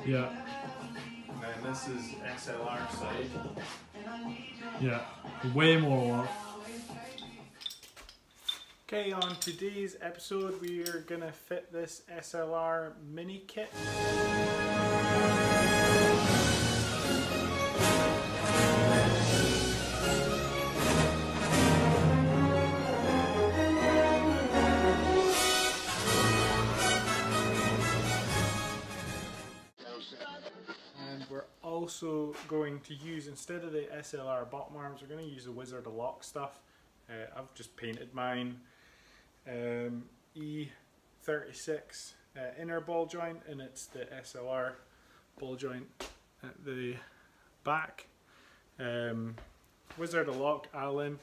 Yeah. And then this is SLR side. Yeah. Way more work. Okay, on today's episode we are gonna fit this SLR Mini Kit. And we're also going to use, instead of the SLR bottom arms, we're going to use the Wizard of Lock stuff. I've just painted mine E36 inner ball joint, and it's the SLR ball joint at the back. Wizard of Lock, Alan,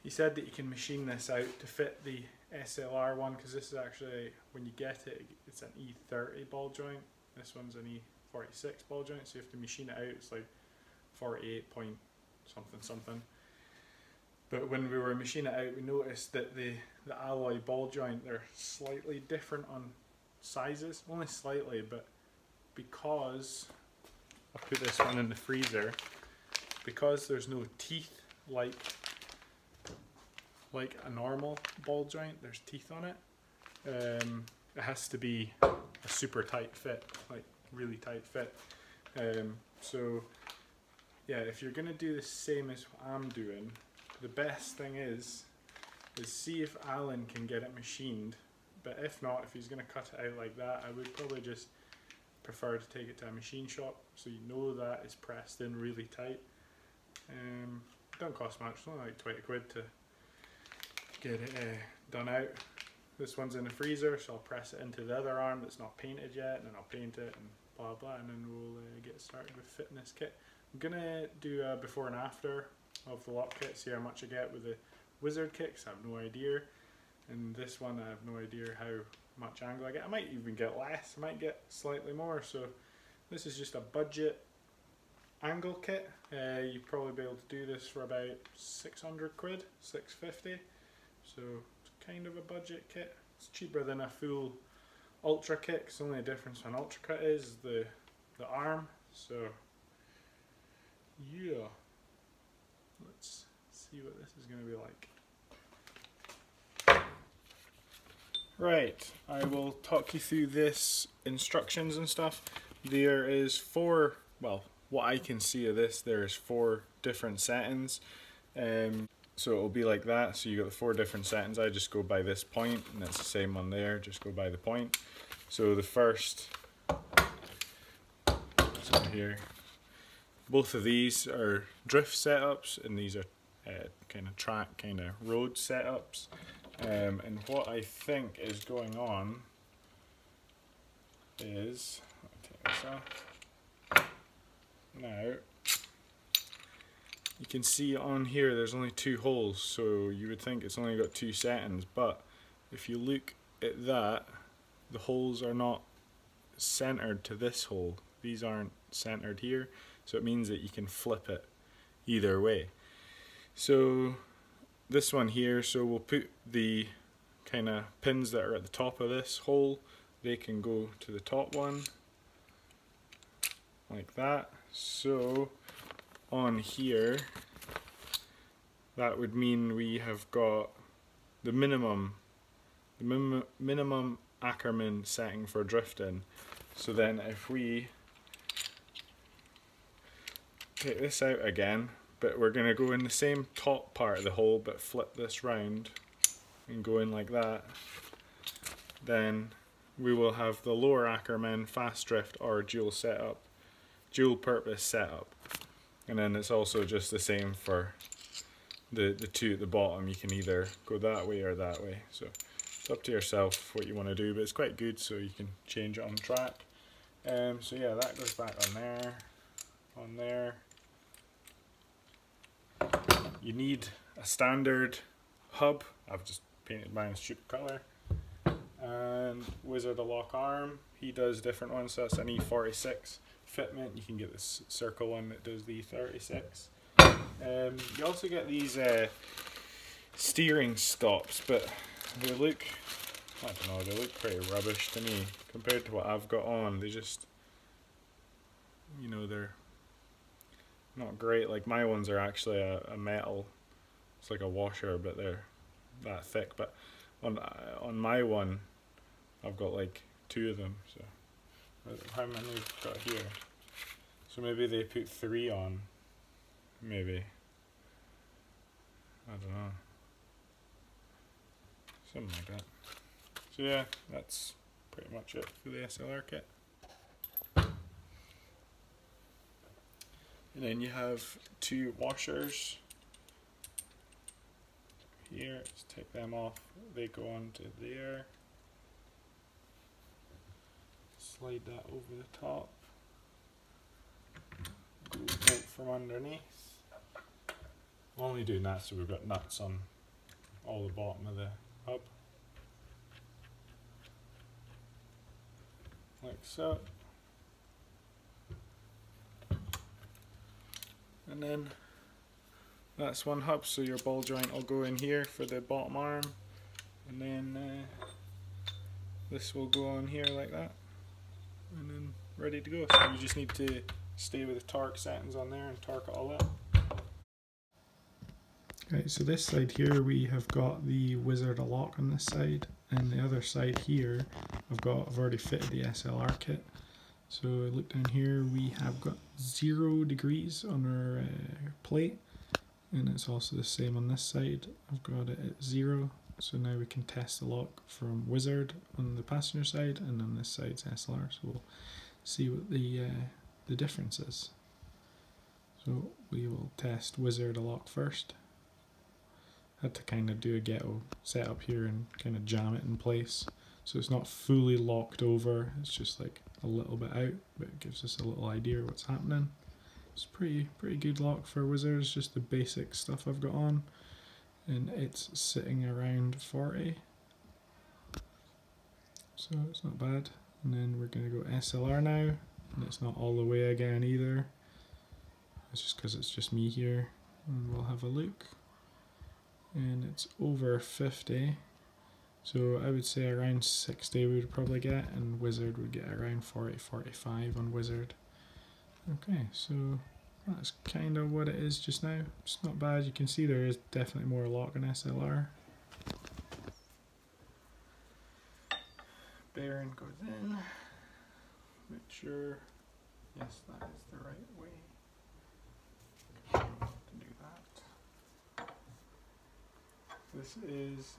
he said that you can machine this out to fit the SLR one, because this is actually, when you get it, it's an E30 ball joint. This one's an E46 ball joint, so you have to machine it out. It's like 48 point something something. But when we were machining it out, we noticed that the alloy ball joint, they're slightly different on sizes, only slightly, but because I put this one in the freezer, because there's no teeth like a normal ball joint, there's teeth on it. It has to be a super tight fit, like really tight fit. So yeah, if you're gonna do the same as what I'm doing, the best thing is see if Alan can get it machined. But if not, if he's gonna cut it out like that, I would probably just prefer to take it to a machine shop, so you know that it's pressed in really tight. Don't cost much, it's only like 20 quid to get it done out. This one's in the freezer, so I'll press it into the other arm that's not painted yet, and then I'll paint it and blah blah, and then we'll get started with fitting this kit. I'm gonna do a before and after of the lock kit, see how much I get with the Wizard kit, 'cause I have no idea. And this one I have no idea how much angle I get. I might even get less, I might get slightly more. So this is just a budget angle kit. You'd probably be able to do this for about 600 quid, 650. So it's kind of a budget kit. It's cheaper than a full ultra kit, because the only difference on ultra kit is the arm. So yeah, let's see what this is going to be like. Right, I will talk you through this instructions and stuff. There is four, well, what I can see of this, there's 4 different settings. So it'll be like that. So you got the 4 different settings. I just go by this point, and it's the same one there, just go by the point. So the first, so here, both of these are drift setups, and these are kind of track, kind of road setups. And what I think is going on is, let me take this off. Now, you can see on here there's only 2 holes, so you would think it's only got 2 settings, but if you look at that, the holes are not centered to this hole. These aren't centered here, so it means that you can flip it either way. So this one here, so we'll put the kind of pins that are at the top of this hole, they can go to the top one like that. So on here, that would mean we have got the minimum Ackerman setting for drifting. So then if we take this out again, but we're going to go in the same top part of the hole but flip this round and go in like that, then we will have the lower Ackerman fast drift or dual purpose setup. And then it's also just the same for the 2 at the bottom. You can either go that way or that way, so it's up to yourself what you want to do, but it's quite good, so you can change it on track. So yeah, that goes back on there. You need a standard hub. I've just painted mine a stupid colour. And Wizard of Lock arm, he does different ones, so that's an E46 fitment. You can get this circle one that does the E36. You also get these steering stops, but they look, I don't know, they look pretty rubbish to me compared to what I've got on. They just you know, they're not great. Like my ones are actually a metal, it's like a washer, but they're that thick. But on my one, I've got like 2 of them. So how many have got here? So maybe they put 3 on. Maybe. I don't know. Something like that. So yeah, that's pretty much it for the SLR kit. And then you have 2 washers here. Let's take them off. They go onto there. Slide that over the top. Go out from underneath. I'm only doing that so we've got nuts on all the bottom of the hub. Like so. And then that's one hub, so your ball joint will go in here for the bottom arm, and then this will go on here like that, and then ready to go. So you just need to stay with the torque settings on there and torque it all up. Right, so this side here we have got the Wizard lock on this side, and the other side here I've already fitted the SLR kit. So look down here, we have got 0 degrees on our plate, and it's also the same on this side. I've got it at 0, so now we can test the lock from Wizard on the passenger side, and on this side's SLR, so we'll see what the difference is. So we will test Wizard lock first. Had to kind of do a ghetto setup here and kind of jam it in place, so it's not fully locked over, it's just like a little bit out, but it gives us a little idea of what's happening. It's pretty good lock for Wizards, just the basic stuff I've got on, and it's sitting around 40, so it's not bad. And then we're going to go SLR now, and it's not all the way again either, it's just because it's just me here, and we'll have a look. And it's over 50, so I would say around 60 we would probably get, and Wizard would get around 40-45 on Wizard. Okay, so that's kind of what it is just now. It's not bad. You can see there is definitely more lock on SLR. Bearing goes in. Make sure, yes, that is the right way to do that. This is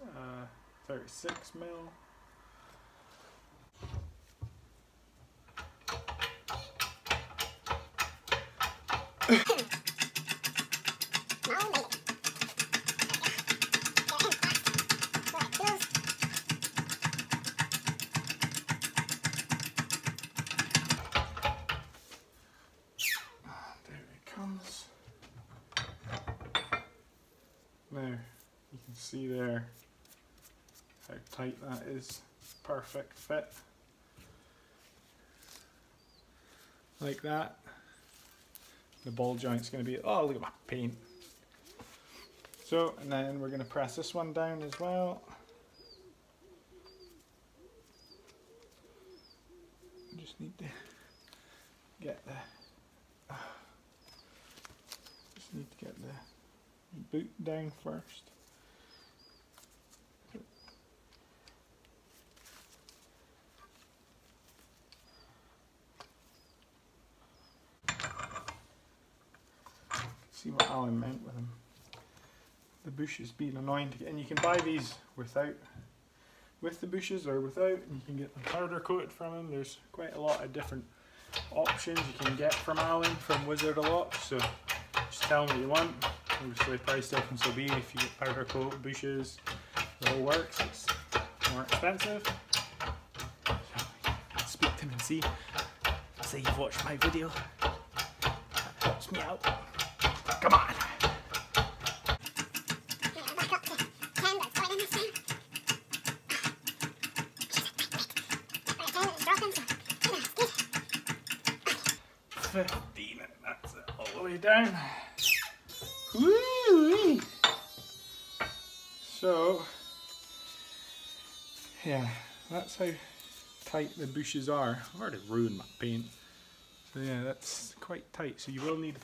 36 mil. There it comes. There, you can see there how tight that is. Perfect fit. Like that. The ball joint's going to be, oh look at my paint. So, and then we're going to press this one down as well. Just need to get the boot down first. See what Alan meant with them. The bushes being annoying to get, and you can buy these with the bushes or without, and you can get them powder coated from them. There's quite a lot of different options you can get from Alan, from Wizard Lock, so just tell me what you want. Obviously price difference will be if you get powder coat, bushes, the whole works. It's more expensive. So speak to him and see. Say you've watched my video. That helps me out. Come on! Back up to 10, that's going in this thing. Right, 10 is dropping, so good. 15, and that's it all the way down. Woo-wee. So, yeah, that's how tight the bushes are. I've already ruined my paint. So yeah, that's quite tight. So you will need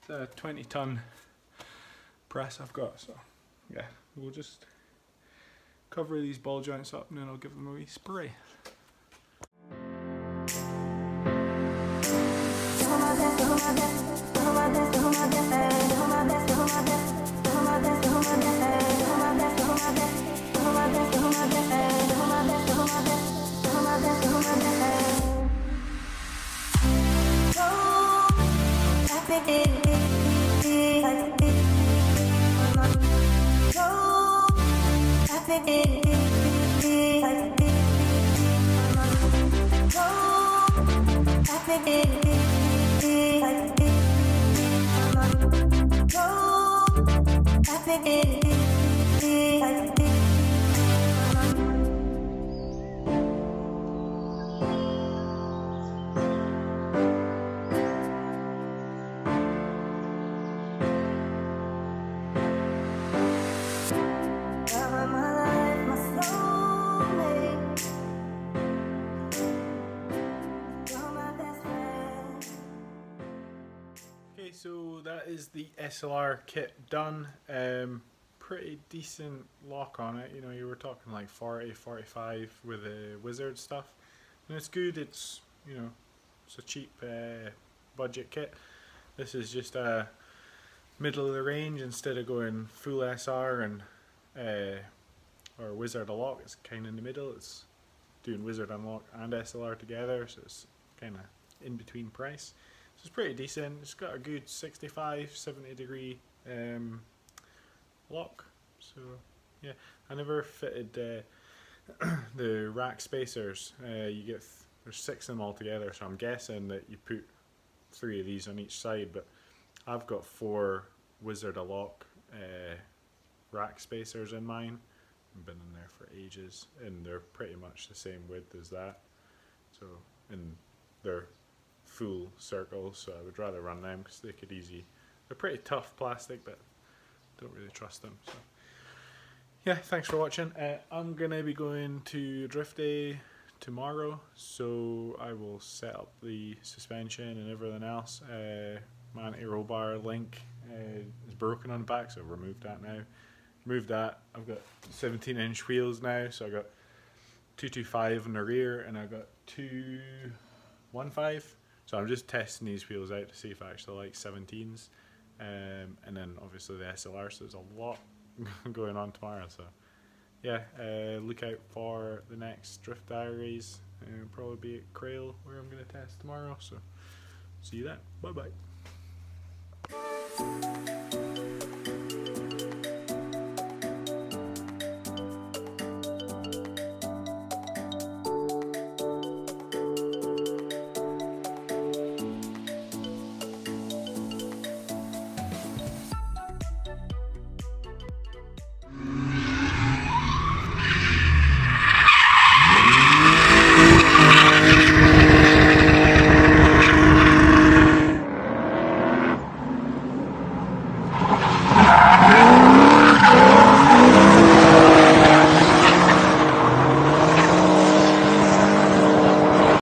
a 20-ton press I've got. So yeah, we'll just cover these ball joints up and then I'll give them a wee spray. Okay, so that is the SLR kit done. Pretty decent lock on it. You know, you were talking like 40, 45 with the Wizard stuff, and it's good. It's, you know, it's a cheap budget kit. This is just a middle of the range instead of going full SR and or Wizard unlock. It's kind of in the middle. It's doing Wizard unlock and SLR together, so it's kind of in between price. So it's pretty decent. It's got a good 65, 70 degree lock. So yeah, I never fitted the rack spacers. You get there's 6 of them all together, so I'm guessing that you put 3 of these on each side, but I've got 4 Wizard unlock rack spacers in mine. I've been in there for ages, and they're pretty much the same width as that. So, and they're full circles, so I would rather run them because they could easy. They're pretty tough plastic, but don't really trust them. So yeah, thanks for watching. I'm gonna be going to Drift Day tomorrow, so I will set up the suspension and everything else. My anti-roll bar link is broken on the back, so I've removed that now. Removed that. I've got 17-inch wheels now, so I got 225 in the rear and I got 215. So I'm just testing these wheels out to see if I actually like 17s. And then obviously the SLR, so there's a lot going on tomorrow. So yeah, look out for the next Drift Diaries. It'll probably be at Crail where I'm going to test tomorrow. So see you then. Bye bye.